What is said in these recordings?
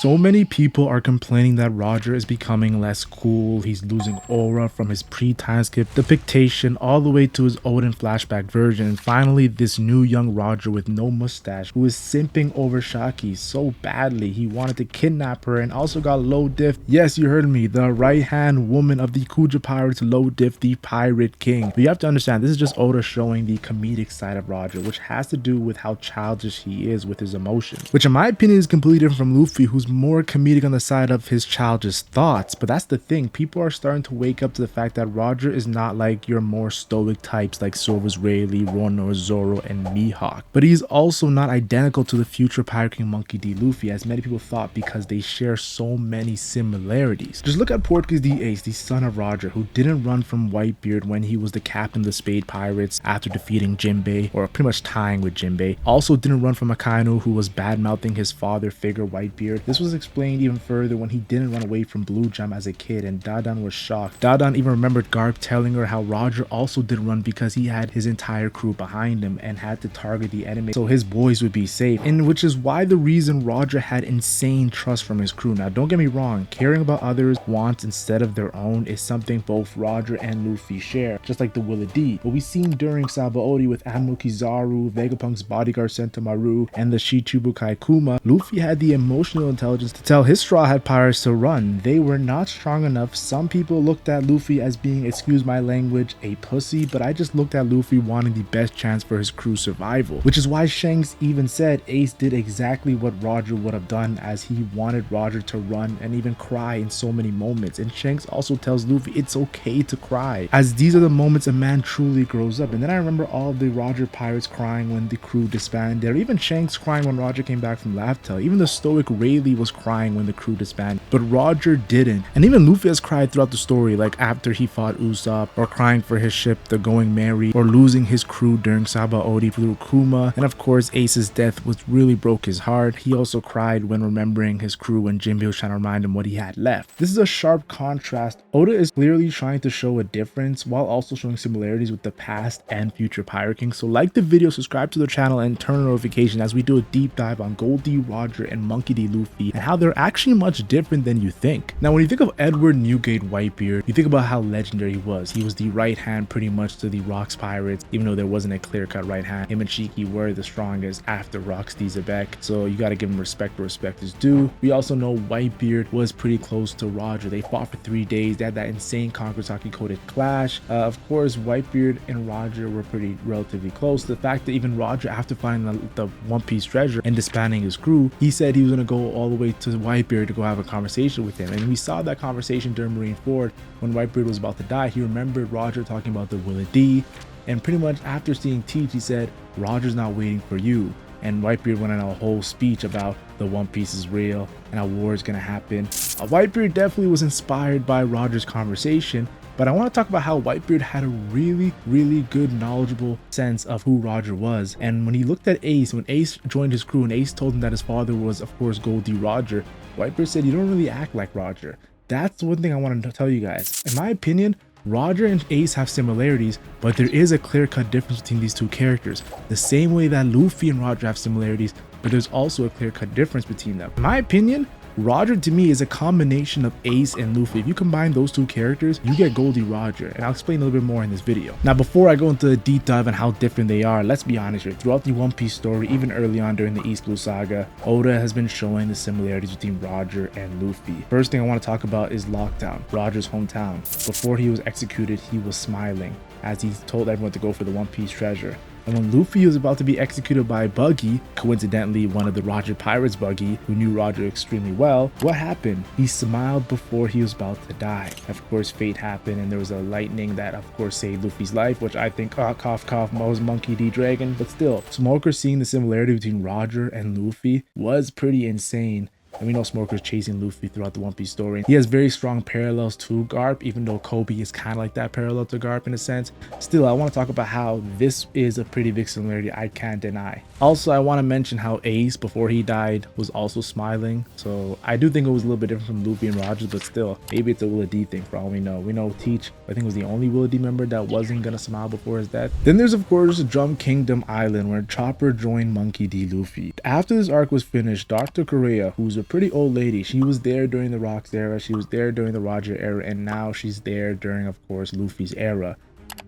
So many people are complaining that Roger is becoming less cool, he's losing aura from his pre-time skip depiction all the way to his Odin flashback version, and finally this new young Roger with no mustache who is simping over Shaki so badly he wanted to kidnap her and also got low diff. Yes, you heard me, the right hand woman of the Kuja Pirates, low diff the Pirate King. But you have to understand, this is just Oda showing the comedic side of Roger, which has to do with how childish he is with his emotions, which in my opinion is completely different from Luffy, who's more comedic on the side of his childish thoughts. But that's the thing, people are starting to wake up to the fact that Roger is not like your more stoic types like Silver's Rayleigh, Rono, Zoro, and Mihawk. But he's also not identical to the future Pirate King Monkey D. Luffy, as many people thought, because they share so many similarities. Just look at Portuguese D. Ace, the son of Roger, who didn't run from Whitebeard when he was the captain of the Spade Pirates after defeating Jinbei, or pretty much tying with Jinbei. Also didn't run from Akainu, who was bad-mouthing his father figure Whitebeard. This was explained even further when he didn't run away from Blue Jam as a kid, and Dadan was shocked. Dadan even remembered Garp telling her how Roger also didn't run because he had his entire crew behind him and had to target the enemy so his boys would be safe, and which is why the reason Roger had insane trust from his crew. Now don't get me wrong, caring about others' wants instead of their own is something both Roger and Luffy share, just like the Will of D. But we seen during Sabaody with Admiral Kizaru, Vegapunk's bodyguard Sentomaru, and the Shichibukai Kuma, Luffy had the emotional intelligence to tell his Straw Hat Pirates to run. They were not strong enough. Some people looked at Luffy as being, excuse my language, a pussy, but I just looked at Luffy wanting the best chance for his crew's survival, which is why Shanks even said Ace did exactly what Roger would have done, as he wanted Roger to run and even cry in so many moments. And Shanks also tells Luffy it's okay to cry, as these are the moments a man truly grows up. And then I remember all of the Roger pirates crying when the crew disbanded, or even Shanks crying when Roger came back from Laugh-Tale. Even the stoic Rayleigh was crying when the crew disbanded, but Roger didn't. And even Luffy has cried throughout the story, like after he fought Usopp, or crying for his ship, the Going Merry, or losing his crew during Sabaody through Kuma. And of course, Ace's death was really broke his heart. He also cried when remembering his crew when Jinbei was trying to remind him what he had left. This is a sharp contrast. Oda is clearly trying to show a difference while also showing similarities with the past and future Pirate King. So like the video, subscribe to the channel, and turn on notifications as we do a deep dive on Gold D. Roger and Monkey D. Luffy and how they're actually much different than you think. Now when you think of Edward Newgate Whitebeard, you think about how legendary he was. He was the right hand pretty much to the Rocks Pirates, even though there wasn't a clear-cut right hand. Him and Shiki were the strongest after Rocks D. Zebek, so you gotta give him respect where respect is due. We also know Whitebeard was pretty close to Roger. They fought for 3 days. They had that insane Kankosaki coded clash. Of course, Whitebeard and Roger were pretty relatively close. The fact that even Roger, after finding the One Piece treasure and disbanding his crew, he said he was gonna go all the way to Whitebeard to go have a conversation with him. And we saw that conversation during Marineford when Whitebeard was about to die. He remembered Roger talking about the Will of D, and pretty much after seeing Teach, he said, Roger's not waiting for you. And Whitebeard went on a whole speech about the One Piece is real and how war is gonna happen. Whitebeard definitely was inspired by Roger's conversation, but I want to talk about how Whitebeard had a really good knowledgeable sense of who Roger was. And when he looked at Ace, when Ace joined his crew and Ace told him that his father was of course Gold D. Roger, Whitebeard said, you don't really act like Roger. That's one thing I want to tell you guys. In my opinion, Roger and Ace have similarities, but there is a clear-cut difference between these two characters. The same way that Luffy and Roger have similarities, but there's also a clear-cut difference between them. In my opinion, Roger to me is a combination of Ace and Luffy. If you combine those two characters, you get Goldie Roger, and I'll explain a little bit more in this video. Now, before I go into a deep dive on how different they are, let's be honest here. Throughout the One Piece story, even early on during the East Blue Saga, Oda has been showing the similarities between Roger and Luffy. First thing I want to talk about is Lockdown, Roger's hometown. Before he was executed, he was smiling as he told everyone to go for the One Piece treasure. And when Luffy was about to be executed by Buggy, coincidentally one of the Roger Pirates Buggy, who knew Roger extremely well, what happened? He smiled before he was about to die. Of course, fate happened, and there was a lightning that of course saved Luffy's life, which I think, cough cough, was Monkey D. Dragon. But still, Smoker seeing the similarity between Roger and Luffy was pretty insane. And we know Smoker's chasing Luffy throughout the One Piece story. He has very strong parallels to Garp, even though Kobe is kind of like that parallel to Garp in a sense. Still, I want to talk about how this is a pretty big similarity I can't deny. Also, I want to mention how Ace, before he died, was also smiling. So I do think it was a little bit different from Luffy and Roger, but still, maybe it's a Will of D thing for all we know. We know Teach, I think, was the only Will of D member that wasn't gonna smile before his death. Then there's of course Drum Kingdom Island, where Chopper joined Monkey D. Luffy. After this arc was finished, Dr. Correa, who's a pretty old lady. She was there during the Rocks era, she was there during the Roger era, and now she's there during, of course, Luffy's era,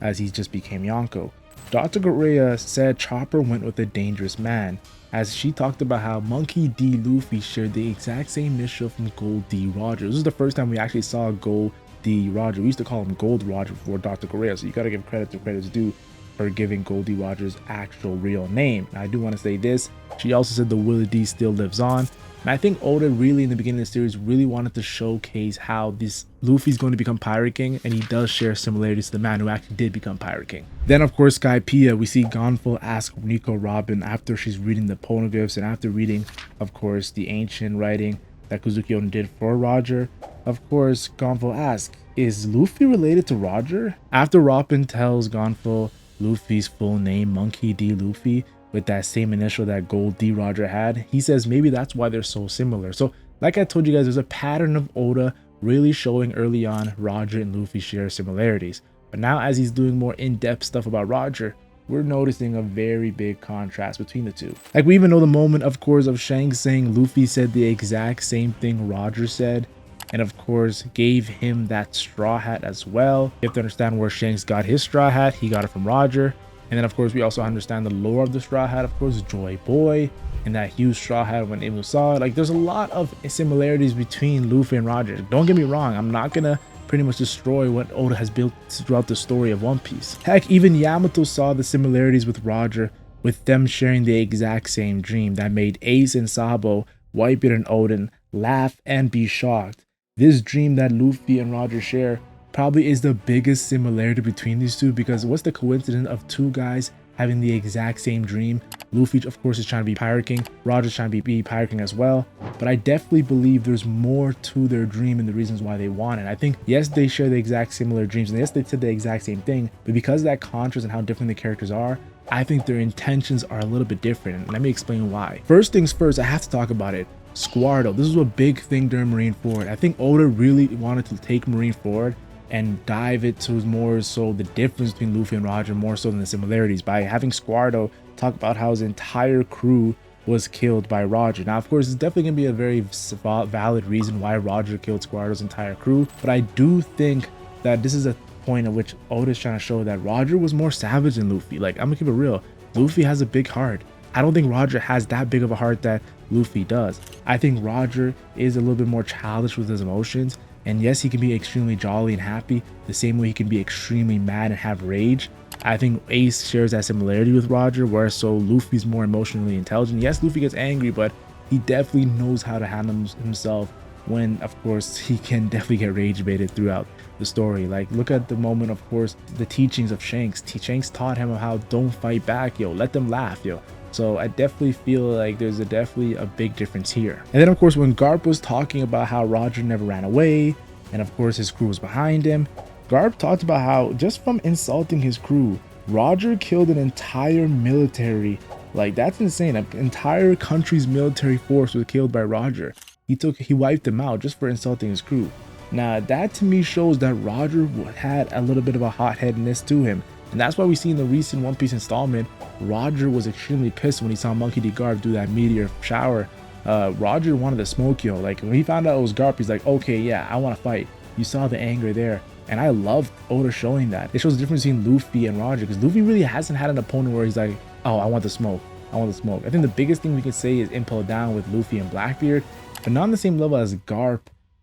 as he just became Yonko. Dr. Garea said Chopper went with a dangerous man, as she talked about how Monkey D. Luffy shared the exact same initial from Gold D. Roger. This is the first time we actually saw Gold D. Roger. We used to call him Gold Roger before Dr. Garea, so you gotta give credit to credit's due for giving Gold D. Roger's actual real name. Now, I do want to say this, she also said the Willie D still lives on. And I think Oda really in the beginning of the series really wanted to showcase how this Luffy's going to become Pirate King, and he does share similarities to the man who actually did become Pirate King. Then of course Skypiea, we see Gonful ask Nico Robin after she's reading the poneglyphs and after reading of course the ancient writing that Kozuki Oden did for Roger. Of course Gonful asks, is Luffy related to Roger? After Robin tells Gonful Luffy's full name, Monkey D. Luffy, with that same initial that Gold D. Roger had, he says maybe that's why they're so similar. So like I told you guys, there's a pattern of Oda really showing early on Roger and Luffy share similarities. But now as he's doing more in-depth stuff about Roger, we're noticing a very big contrast between the two. Like we even know the moment, of course, of Shanks saying Luffy said the exact same thing Roger said, and of course gave him that straw hat as well. You have to understand where Shanks got his straw hat. He got it from Roger. And then of course we also understand the lore of the straw hat, of course, Joy Boy and that huge straw hat when Imu saw it. Like there's a lot of similarities between Luffy and Roger. Don't get me wrong, I'm not gonna pretty much destroy what Oda has built throughout the story of One Piece. Heck, even Yamato saw the similarities with Roger, with them sharing the exact same dream that made Ace and Sabo, Whitebeard and Oden laugh and be shocked. This dream that Luffy and Roger share probably is the biggest similarity between these two, because what's the coincidence of two guys having the exact same dream? Luffy of course is trying to be Pirate King, Roger's trying to be Pirate King as well, but I definitely believe there's more to their dream and the reasons why they want it. I think yes, they share the exact similar dreams, and yes, they said the exact same thing, but because of that contrast and how different the characters are, I think their intentions are a little bit different, and let me explain why. First things first, I have to talk about it. Squardo, this was a big thing during Marineford. I think Oda really wanted to take Marineford and dive it to more so the difference between Luffy and Roger more so than the similarities, by having Squardo talk about how his entire crew was killed by Roger. Now of course it's definitely gonna be a very valid reason why Roger killed Squardo's entire crew, but I do think that this is a point at which Oda is trying to show that Roger was more savage than Luffy. Like, I'm gonna keep it real, Luffy has a big heart. I don't think Roger has that big of a heart that Luffy does. I think Roger is a little bit more childish with his emotions, and yes, he can be extremely jolly and happy the same way he can be extremely mad and have rage. I think Ace shares that similarity with Roger, whereas so Luffy's more emotionally intelligent. Yes, Luffy gets angry, but he definitely knows how to handle himself when, of course, he can definitely get rage baited throughout the story. Like, look at the moment, of course, the teachings of Shanks. Shanks taught him how don't fight back, yo, let them laugh, yo. So I definitely feel like there's definitely a big difference here. And then of course when Garp was talking about how Roger never ran away, and of course his crew was behind him, Garp talked about how just from insulting his crew, Roger killed an entire military. Like, that's insane. An entire country's military force was killed by Roger. He wiped them out just for insulting his crew. Now that to me shows that Roger had a little bit of a hot-headedness to him. And that's why we see in the recent One Piece installment, Roger was extremely pissed when he saw Monkey D. Garp do that meteor shower. Roger wanted to smoke, yo. Like, when he found out it was Garp, he's like, okay, yeah, I want to fight. You saw the anger there. And I love Oda showing that. It shows the difference between Luffy and Roger, because Luffy really hasn't had an opponent where he's like, oh, I want the smoke. I want the smoke. I think the biggest thing we can say is Impel Down with Luffy and Blackbeard, but not on the same level as Garp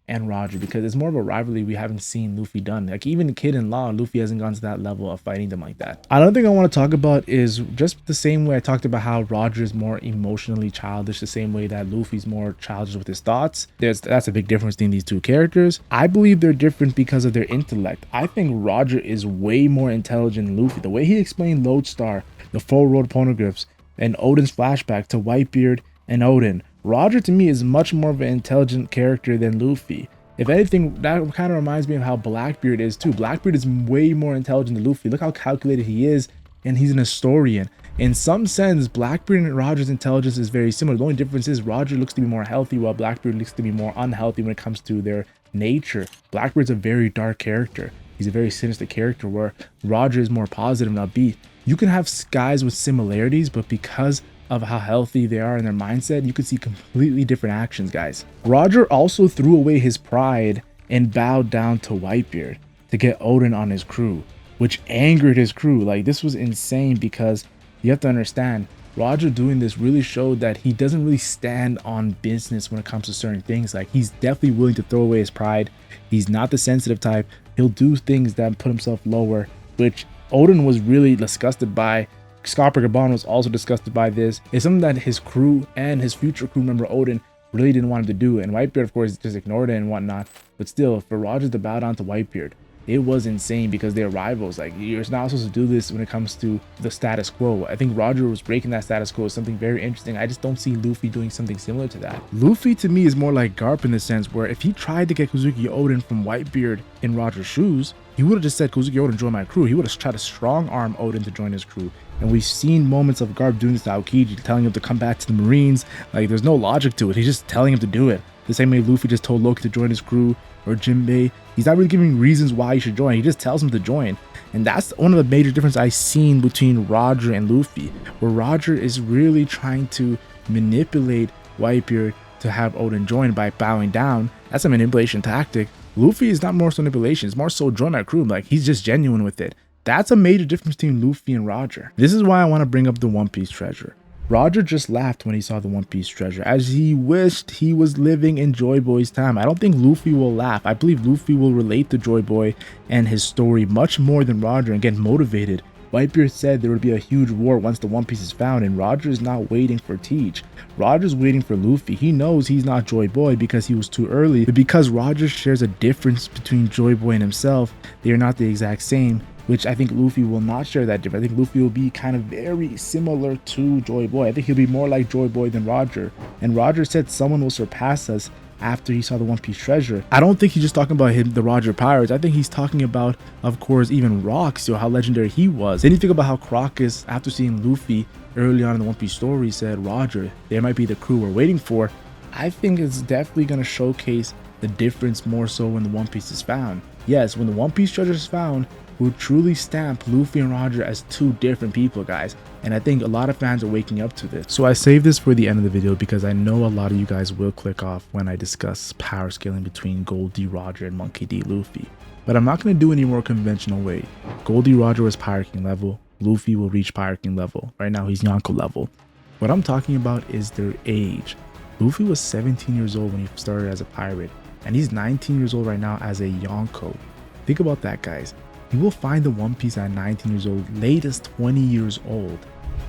and Roger, because it's more of a rivalry we haven't seen Luffy done. Like, even Kid and Law, Luffy hasn't gone to that level of fighting them like that. Another thing I want to talk about is just the same way I talked about how Roger is more emotionally childish, the same way that Luffy's more childish with his thoughts. That's a big difference between these two characters. I believe they're different because of their intellect. I think Roger is way more intelligent than Luffy. The way he explained Lodestar, the full road poneglyphs, and Oden's flashback to Whitebeard and Oden, Roger to me is much more of an intelligent character than Luffy. If anything, that kind of reminds me of how Blackbeard is too. Blackbeard is way more intelligent than Luffy. Look how calculated he is, and he's an historian. In some sense, Blackbeard and Roger's intelligence is very similar. The only difference is Roger looks to be more healthy, while Blackbeard looks to be more unhealthy when it comes to their nature. Blackbeard's a very dark character. He's a very sinister character, where Roger is more positive and upbeat. You can have guys with similarities, but because of how healthy they are in their mindset, you could see completely different actions, guys. Roger also threw away his pride and bowed down to Whitebeard to get Odin on his crew, which angered his crew. Like, this was insane, because you have to understand, Roger doing this really showed that he doesn't really stand on business when it comes to certain things. Like, he's definitely willing to throw away his pride. He's not the sensitive type. He'll do things that put himself lower, which Odin was really disgusted by. Scott Gabon was also disgusted by this. It's something that his crew and his future crew member Odin really didn't want him to do, and Whitebeard of course just ignored it and whatnot. But still, for Roger to bow down to Whitebeard, it was insane, because they're rivals. Like, you're not supposed to do this when it comes to the status quo. I think Roger was breaking that status quo, is something very interesting. I just don't see Luffy doing something similar to that. Luffy to me is more like Garp in the sense where if he tried to get Kozuki Odin from Whitebeard in Roger's shoes, he would have just said, Kozuki Odin, join my crew. He would have tried to strong arm Odin to join his crew. And we've seen moments of Garp doing this to Aokiji, telling him to come back to the Marines. Like, there's no logic to it. He's just telling him to do it. The same way Luffy just told Loki to join his crew, or Jinbei. He's not really giving reasons why he should join. He just tells him to join. And that's one of the major differences I've seen between Roger and Luffy, where Roger is really trying to manipulate Whitebeard to have Odin join by bowing down. That's a manipulation tactic. Luffy is not more so manipulation. It's more so join my crew. Like, he's just genuine with it. That's a major difference between Luffy and Roger. This is why I want to bring up the One Piece treasure. Roger just laughed when he saw the One Piece treasure, as he wished he was living in Joy Boy's time. I don't think Luffy will laugh. I believe Luffy will relate to Joy Boy and his story much more than Roger and get motivated. Whitebeard said there would be a huge war once the One Piece is found, and Roger is not waiting for Teach. Roger's waiting for Luffy. He knows he's not Joy Boy because he was too early, but because Roger shares a difference between Joy Boy and himself, they are not the exact same, which I think Luffy will not share that difference. I think Luffy will be kind of very similar to Joy Boy. I think he'll be more like Joy Boy than Roger. And Roger said someone will surpass us after he saw the One Piece treasure. I don't think he's just talking about him, the Roger Pirates. I think he's talking about, of course, even Rox, how legendary he was. Then you think about how Crocus, after seeing Luffy early on in the One Piece story, said, Roger, there might be the crew we're waiting for. I think it's definitely going to showcase the difference more so when the One Piece is found. Yes, when the One Piece treasure is found, will truly stamp Luffy and Roger as two different people, guys. And I think a lot of fans are waking up to this. So I saved this for the end of the video because I know a lot of you guys will click off when I discuss power scaling between Gold D Roger and Monkey D Luffy. But I'm not going to do any more conventional way. Gold D Roger was Pirate King level. Luffy will reach Pirate King level. Right now he's Yonko level. What I'm talking about is their age. Luffy was 17 years old when he started as a pirate, and he's 19 years old right now as a Yonko. Think about that, guys. He will find the One Piece at 19 years old, latest 20 years old,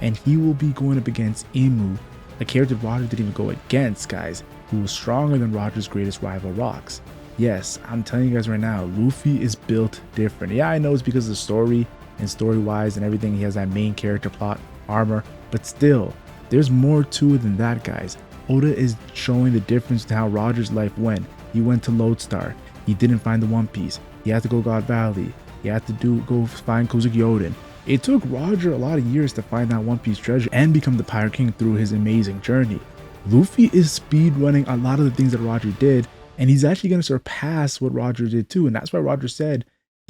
and he will be going up against Imu, a character Roger didn't even go against, guys, who was stronger than Roger's greatest rival, Rox. Yes, I'm telling you guys right now, Luffy is built different. Yeah, I know it's because of the story and story-wise and everything. He has that main character plot, armor, but still, there's more to it than that, guys. Oda is showing the difference to how Roger's life went. He went to Lodestar. He didn't find the One Piece. He had to go God Valley. He had to go find Kozuki Odin. It took Roger a lot of years to find that One Piece treasure and become the Pirate King through his amazing journey. Luffy is speedrunning a lot of the things that Roger did, and he's actually going to surpass what Roger did too. And that's why Roger said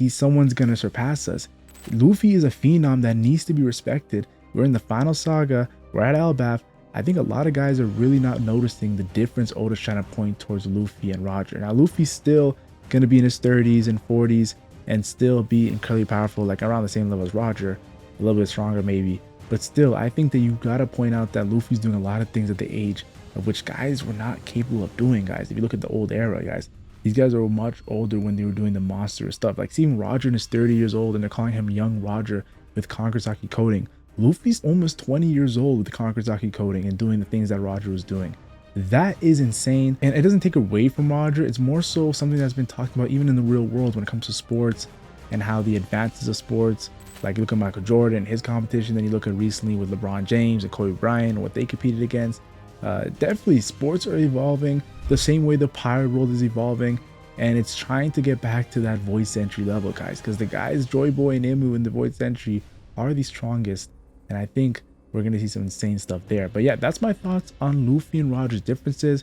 someone's going to surpass us. Luffy is a phenom that needs to be respected. We're in the final saga. We're at Elbaf. I think a lot of guys are really not noticing the difference Oda's trying to point towards Luffy and Roger. Now, Luffy's still going to be in his 30s and 40s and still be incredibly powerful, like around the same level as Roger, a little bit stronger maybe. But still, I think that you gotta point out that Luffy's doing a lot of things at the age of which guys were not capable of doing, guys. If you look at the old era, guys, these guys are much older when they were doing the monstrous stuff. Like seeing Roger is 30 years old and they're calling him young Roger with Kankazaki coding. Luffy's almost 20 years old with the Kankazaki coding and doing the things that Roger was doing. That is insane, and it doesn't take away from Roger. It's more so something that's been talked about even in the real world when it comes to sports and how the advances of sports, like you look at Michael Jordan, his competition, then you look at recently with LeBron James and Kobe Bryant and what they competed against. Definitely sports are evolving the same way the pirate world is evolving, and it's trying to get back to that Void Century level, guys, because the guys Joy Boy and Imu in the Void Century are the strongest, and I think we're going to see some insane stuff there. But yeah, that's my thoughts on Luffy and Roger's differences.